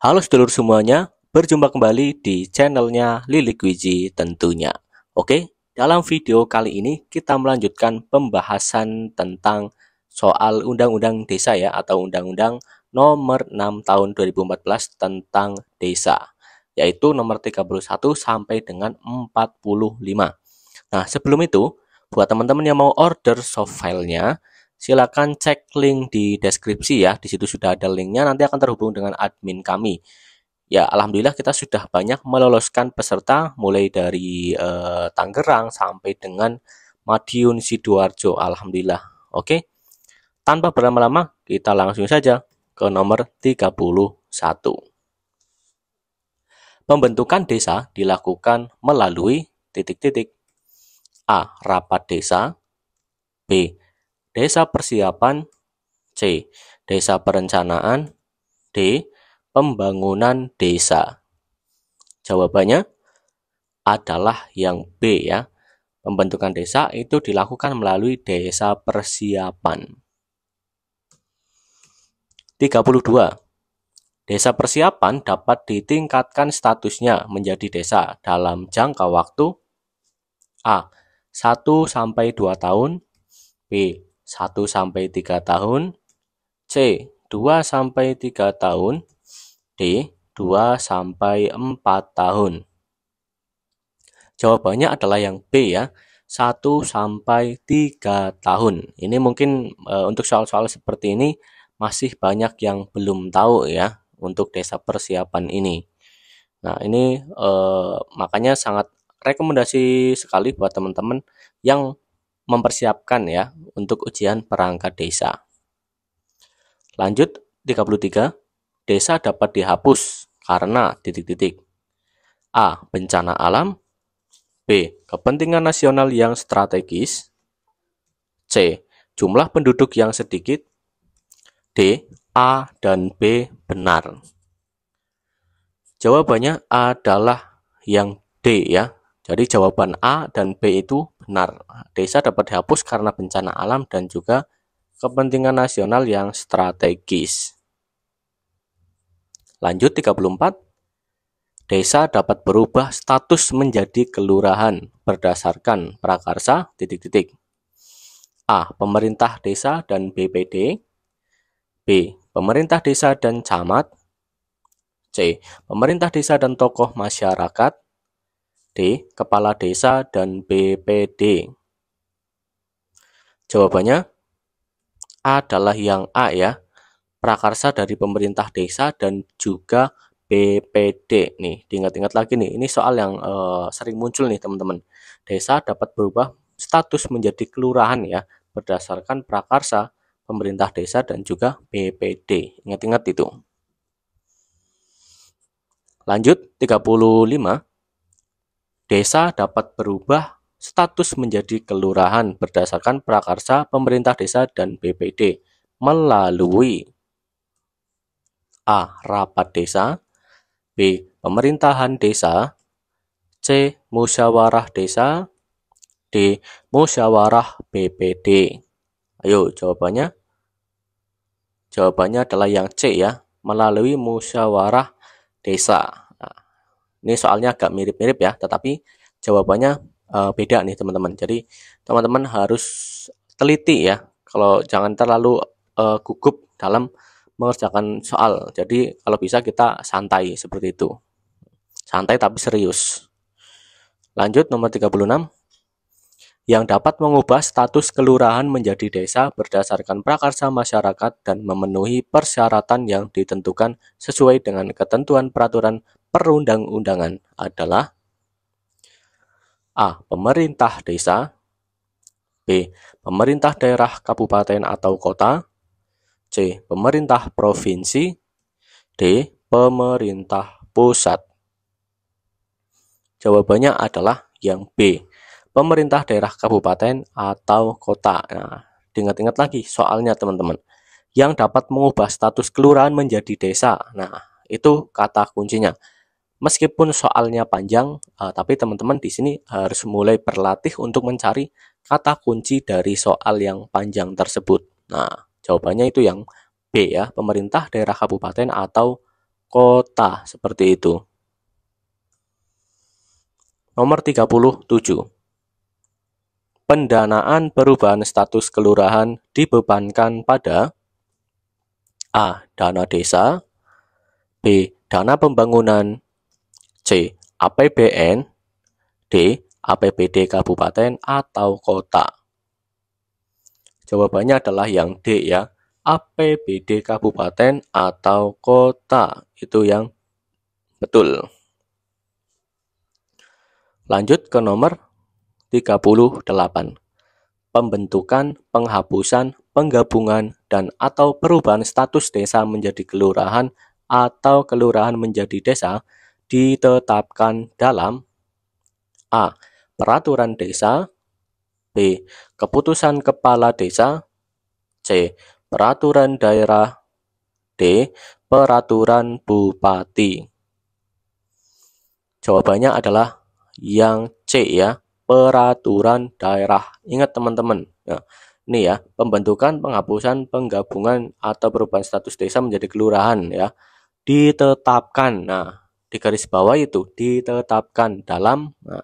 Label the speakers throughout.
Speaker 1: Halo sedulur semuanya, berjumpa kembali di channelnya Lilik Wiji tentunya. Oke, dalam video kali ini kita melanjutkan pembahasan tentang soal Undang-Undang Desa ya, atau Undang-Undang Nomor 6 Tahun 2014 tentang Desa, yaitu nomor 31 sampai dengan 45. Nah, sebelum itu, buat teman-teman yang mau order soft filenya, silakan cek link di deskripsi ya. Di situ sudah ada linknya, nanti akan terhubung dengan admin kami. Ya, alhamdulillah kita sudah banyak meloloskan peserta mulai dari Tangerang sampai dengan Madiun Sidoarjo. Alhamdulillah. Oke. Tanpa berlama-lama, kita langsung saja ke nomor 31. Pembentukan desa dilakukan melalui titik-titik. A. Rapat desa. B. Desa persiapan. C. Desa perencanaan. D. Pembangunan desa. Jawabannya adalah yang B ya. Pembentukan desa itu dilakukan melalui desa persiapan. 32. Desa persiapan dapat ditingkatkan statusnya menjadi desa dalam jangka waktu A. 1 sampai 2 tahun, B. 1 sampai 3 tahun, C. 2 sampai 3 tahun, D. 2 sampai 4 tahun. Jawabannya adalah yang B ya, 1 sampai 3 tahun. Ini mungkin untuk soal-soal seperti ini masih banyak yang belum tahu ya untuk desa persiapan ini. Nah, ini makanya sangat rekomendasi sekali buat teman-teman yang mempersiapkan ya untuk ujian perangkat desa. Lanjut 33. Desa dapat dihapus karena titik-titik. A. Bencana alam. B. Kepentingan nasional yang strategis. C. Jumlah penduduk yang sedikit. D. A dan B benar. Jawabannya adalah yang D ya. Jadi jawaban A dan B itu benar. Desa dapat dihapus karena bencana alam dan juga kepentingan nasional yang strategis. Lanjut 34. Desa dapat berubah status menjadi kelurahan berdasarkan prakarsa titik-titik. A. Pemerintah desa dan BPD. B. Pemerintah desa dan camat. C. Pemerintah desa dan tokoh masyarakat. D. Kepala desa dan BPD. Jawabannya adalah yang A ya. Prakarsa dari pemerintah desa dan juga BPD. Nih, diingat-ingat lagi nih. Ini soal yang sering muncul nih, teman-teman. Desa dapat berubah status menjadi kelurahan ya, berdasarkan prakarsa pemerintah desa dan juga BPD. Ingat-ingat itu. Lanjut 35. Desa dapat berubah status menjadi kelurahan berdasarkan prakarsa pemerintah desa dan BPD melalui A. Rapat desa. B. Pemerintahan desa. C. Musyawarah desa. D. Musyawarah BPD. Ayo jawabannya. Jawabannya adalah yang C ya, melalui musyawarah desa. Nah, ini soalnya agak mirip-mirip ya, tetapi jawabannya beda nih teman-teman. Jadi teman-teman harus teliti ya, kalau jangan terlalu gugup dalam mengerjakan soal. Jadi kalau bisa kita santai seperti itu. Santai tapi serius. Lanjut nomor 36. Yang dapat mengubah status kelurahan menjadi desa berdasarkan prakarsa masyarakat dan memenuhi persyaratan yang ditentukan sesuai dengan ketentuan peraturan perundang-undangan adalah A. Pemerintah desa. B. Pemerintah daerah kabupaten atau kota. C. Pemerintah provinsi. D. Pemerintah pusat. Jawabannya adalah yang B. Pemerintah daerah kabupaten atau kota. Nah, diingat-ingat lagi soalnya teman-teman. Yang dapat mengubah status kelurahan menjadi desa. Nah, itu kata kuncinya. Meskipun soalnya panjang, tapi teman-teman di sini harus mulai berlatih untuk mencari kata kunci dari soal yang panjang tersebut. Nah, jawabannya itu yang B ya, pemerintah daerah kabupaten atau kota, seperti itu. Nomor 37. Pendanaan perubahan status kelurahan dibebankan pada A. Dana desa, B. Dana pembangunan, C. APBN, D. APBD kabupaten atau kota. Jawabannya adalah yang D ya, APBD kabupaten atau kota. Itu yang betul. Lanjut ke nomor 38. Pembentukan, penghapusan, penggabungan, dan atau perubahan status desa menjadi kelurahan atau kelurahan menjadi desa ditetapkan dalam A. Peraturan desa, B. Keputusan kepala desa, C. Peraturan daerah, D. Peraturan bupati. Jawabannya adalah yang C ya, peraturan daerah. Ingat teman-teman, ya, ini ya, pembentukan, penghapusan, penggabungan atau perubahan status desa menjadi kelurahan ya, ditetapkan. Nah, di garis bawah itu ditetapkan dalam. Nah,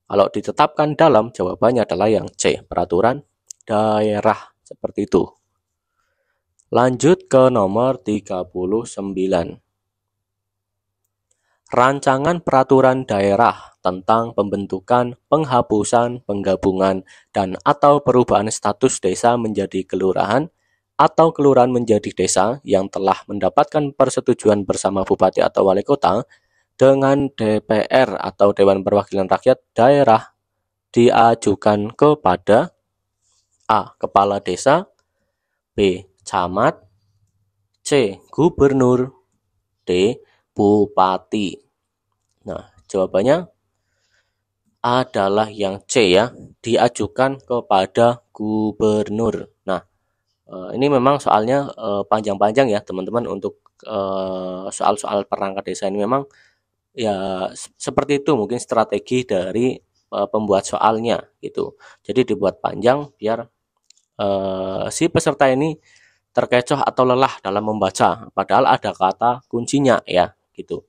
Speaker 1: kalau ditetapkan dalam, jawabannya adalah yang C, peraturan daerah, seperti itu. Lanjut ke nomor 39. Rancangan peraturan daerah tentang pembentukan, penghapusan, penggabungan, dan atau perubahan status desa menjadi kelurahan atau kelurahan menjadi desa yang telah mendapatkan persetujuan bersama bupati atau wali kota dengan DPR atau Dewan Perwakilan Rakyat daerah diajukan kepada A. Kepala desa, B. Camat, C. Gubernur, D. Bupati. Nah, jawabannya adalah yang C ya, diajukan kepada gubernur. Nah, ini memang soalnya panjang-panjang ya teman-teman. Untuk soal-soal perangkat desa ini memang ya seperti itu mungkin strategi dari pembuat soalnya gitu. Jadi dibuat panjang biar si peserta ini terkecoh atau lelah dalam membaca, padahal ada kata kuncinya ya gitu.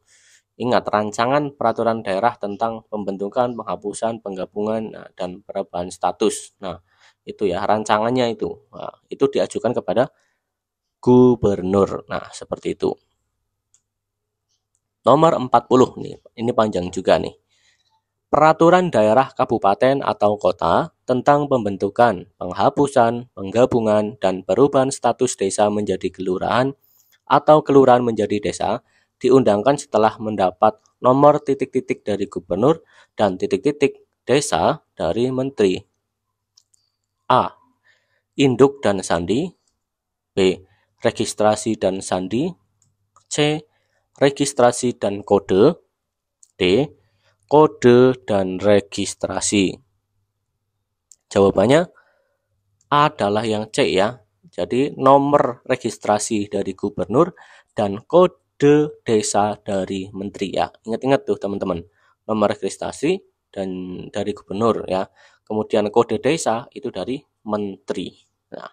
Speaker 1: Ingat, rancangan peraturan daerah tentang pembentukan, penghapusan, penggabungan, dan perubahan status. Nah, itu ya rancangannya itu. Nah, itu diajukan kepada gubernur. Nah, seperti itu. Nomor 40 nih, ini panjang juga nih. Peraturan daerah kabupaten atau kota tentang pembentukan, penghapusan, penggabungan, dan perubahan status desa menjadi kelurahan atau kelurahan menjadi desa diundangkan setelah mendapat nomor titik-titik dari gubernur dan titik-titik desa dari menteri. A. Induk dan sandi, B. Registrasi dan sandi, C. Registrasi dan kode, D. Kode dan registrasi. Jawabannya adalah yang C ya. Jadi nomor registrasi dari gubernur dan kode desa dari menteri ya. Ingat-ingat tuh teman-teman. Nomor registrasi dan dari gubernur ya. Kemudian kode desa itu dari menteri. Nah,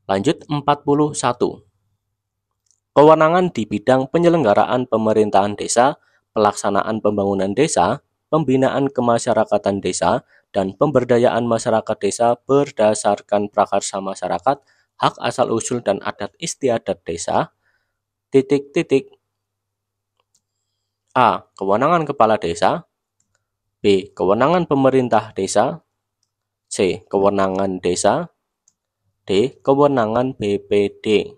Speaker 1: lanjut 41. Kewenangan di bidang penyelenggaraan pemerintahan desa, pelaksanaan pembangunan desa, pembinaan kemasyarakatan desa, dan pemberdayaan masyarakat desa berdasarkan prakarsa masyarakat, hak asal-usul dan adat istiadat desa, A. Kewenangan kepala desa, B. Kewenangan pemerintah desa, C. Kewenangan desa, D. Kewenangan BPD.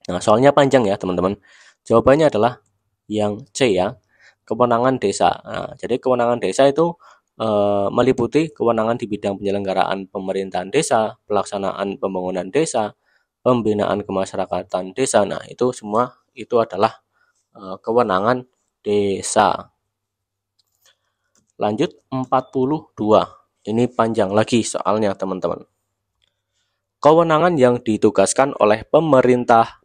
Speaker 1: Nah, soalnya panjang ya teman-teman. Jawabannya adalah yang C ya, kewenangan desa. Nah, jadi kewenangan desa itu meliputi kewenangan di bidang penyelenggaraan pemerintahan desa, pelaksanaan pembangunan desa, pembinaan kemasyarakatan desa. Nah, itu semua itu adalah kewenangan desa. Lanjut 42. Ini panjang lagi soalnya teman-teman. Kewenangan yang ditugaskan oleh pemerintah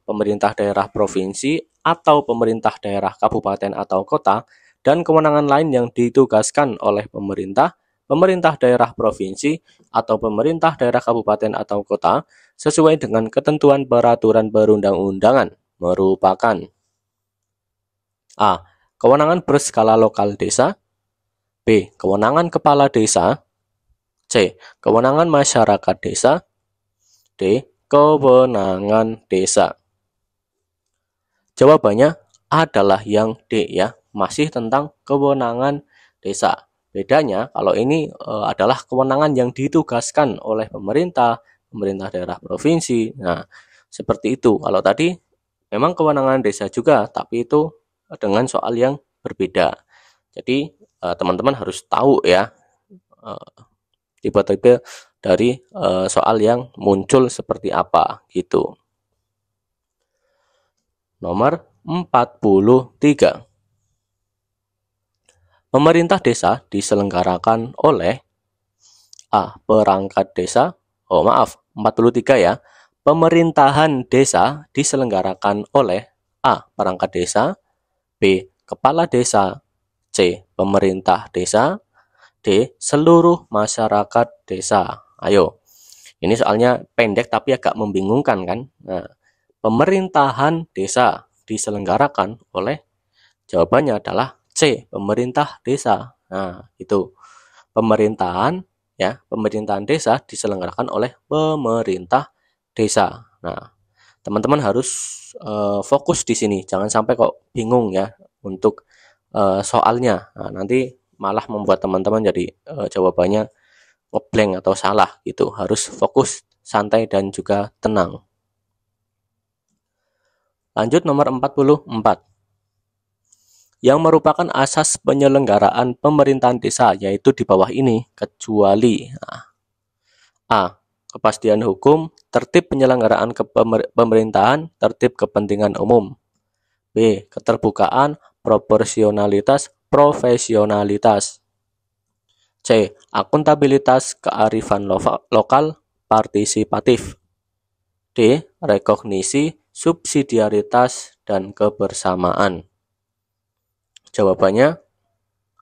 Speaker 1: daerah provinsi atau pemerintah daerah kabupaten atau kota, dan kewenangan lain yang ditugaskan oleh pemerintah daerah provinsi atau pemerintah daerah kabupaten atau kota sesuai dengan ketentuan peraturan perundang-undangan merupakan A. Kewenangan berskala lokal desa, B. Kewenangan kepala desa, C. Kewenangan masyarakat desa, D. Kewenangan desa. Jawabannya adalah yang D ya, masih tentang kewenangan desa. Bedanya kalau ini adalah kewenangan yang ditugaskan oleh pemerintah daerah provinsi. Nah, seperti itu. Kalau tadi memang kewenangan desa juga, tapi itu dengan soal yang berbeda. Jadi teman-teman harus tahu ya tipe-tipe dari soal yang muncul seperti apa gitu. Nomor 43. Pemerintah desa diselenggarakan oleh A. Perangkat desa. 43 ya. Pemerintahan desa diselenggarakan oleh A. Perangkat desa, B. Kepala desa, C. Pemerintah desa, D. Seluruh masyarakat desa. Ayo, ini soalnya pendek tapi agak membingungkan kan. Nah, pemerintahan desa diselenggarakan oleh, jawabannya adalah C. Pemerintah desa. Nah, itu pemerintahan ya, pemerintahan desa diselenggarakan oleh pemerintah desa. Nah, teman-teman harus fokus di sini, jangan sampai kok bingung ya untuk soalnya. Nah, nanti malah membuat teman-teman jadi jawabannya ngeblank atau salah gitu. Harus fokus, santai dan juga tenang. Lanjut nomor 44. Yang merupakan asas penyelenggaraan pemerintahan desa, yaitu di bawah ini, kecuali A. Kepastian hukum, tertib penyelenggaraan pemerintahan, tertib kepentingan umum. B. Keterbukaan, proporsionalitas, profesionalitas. C. Akuntabilitas, kearifan lokal, partisipatif. D. Rekognisi, subsidiaritas, dan kebersamaan. Jawabannya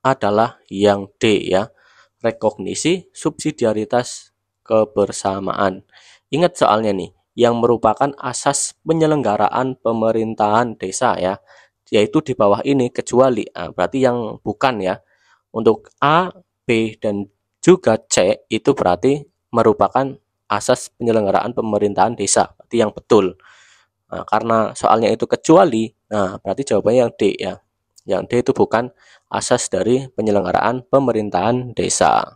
Speaker 1: adalah yang D ya, rekognisi, subsidiaritas, kebersamaan. Ingat soalnya nih, yang merupakan asas penyelenggaraan pemerintahan desa ya, yaitu di bawah ini kecuali. Berarti yang bukan ya. Untuk A, B, dan juga C itu berarti merupakan asas penyelenggaraan pemerintahan desa, berarti yang betul. Nah, karena soalnya itu kecuali, nah berarti jawabannya yang D ya. Yang D itu bukan asas dari penyelenggaraan pemerintahan desa.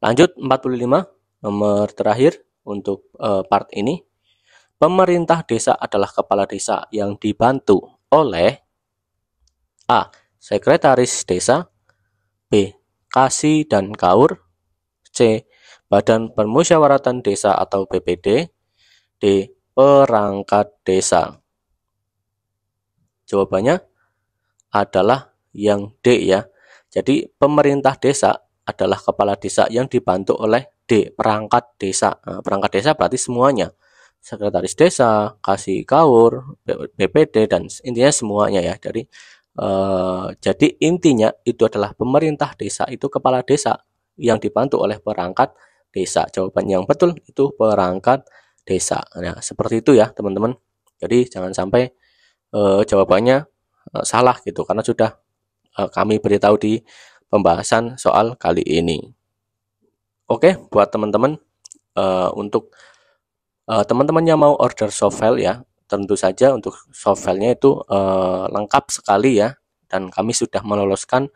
Speaker 1: Lanjut 45, nomor terakhir untuk part ini. Pemerintah desa adalah kepala desa yang dibantu oleh A. Sekretaris desa, B. Kasih dan Kaur, C. Badan Permusyawaratan Desa atau BPD, D. Perangkat desa. Jawabannya adalah yang D ya. Jadi pemerintah desa adalah kepala desa yang dibantu oleh D, perangkat desa. Nah, perangkat desa berarti semuanya. Sekretaris desa, kasih kaur, BPD, dan intinya semuanya ya. Jadi intinya itu adalah pemerintah desa itu kepala desa yang dibantu oleh perangkat desa. Jawaban yang betul itu perangkat desa. Nah, seperti itu ya teman-teman. Jadi jangan sampai jawabannya salah gitu, karena sudah kami beritahu di pembahasan soal kali ini. Oke, buat teman-teman, untuk teman-teman yang mau order soft file ya, tentu saja untuk soft filenya itu lengkap sekali ya, dan kami sudah meloloskan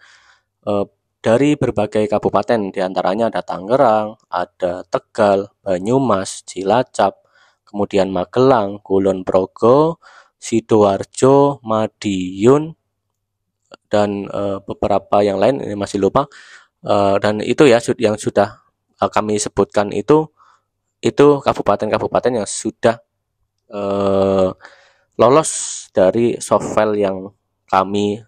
Speaker 1: dari berbagai kabupaten, diantaranya ada Tangerang, ada Tegal, Banyumas, Cilacap, kemudian Magelang, Kulon Progo, Sidoarjo, Madiun, dan beberapa yang lain ini masih lupa. Dan itu ya yang sudah kami sebutkan itu kabupaten-kabupaten yang sudah lolos dari soft file yang kami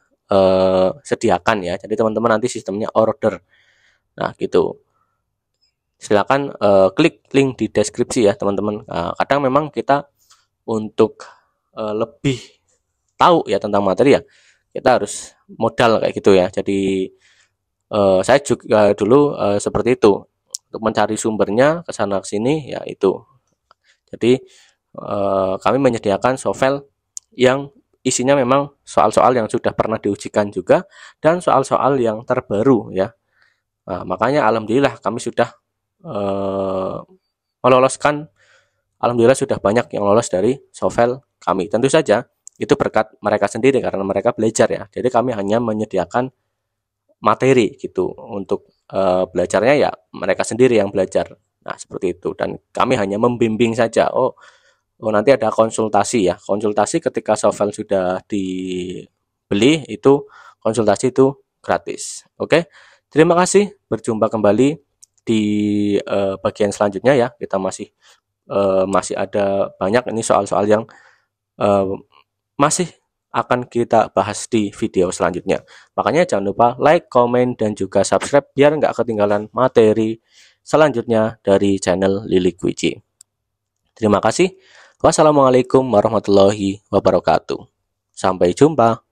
Speaker 1: sediakan ya. Jadi teman-teman nanti sistemnya order. Nah gitu. Silakan klik link di deskripsi ya teman-teman. Kadang memang kita untuk lebih tahu ya tentang materi ya, kita harus modal kayak gitu ya. Jadi saya juga dulu seperti itu, untuk mencari sumbernya ke sana ke sini ya itu. Jadi kami menyediakan softfile yang isinya memang soal-soal yang sudah pernah diujikan juga dan soal-soal yang terbaru ya. Nah, makanya alhamdulillah kami sudah meloloskan, alhamdulillah sudah banyak yang lolos dari softfile kami. Tentu saja itu berkat mereka sendiri karena mereka belajar ya. Jadi kami hanya menyediakan materi gitu untuk belajarnya ya mereka sendiri yang belajar. Nah, seperti itu dan kami hanya membimbing saja. Oh, nanti ada konsultasi ya. Konsultasi ketika software sudah dibeli itu konsultasi itu gratis. Oke. Terima kasih. Berjumpa kembali di bagian selanjutnya ya. Kita masih ada banyak ini soal-soal yang masih akan kita bahas di video selanjutnya. Makanya jangan lupa like, komen, dan juga subscribe biar nggak ketinggalan materi selanjutnya dari channel Lilik Wiji. Terima kasih. Wassalamualaikum warahmatullahi wabarakatuh. Sampai jumpa.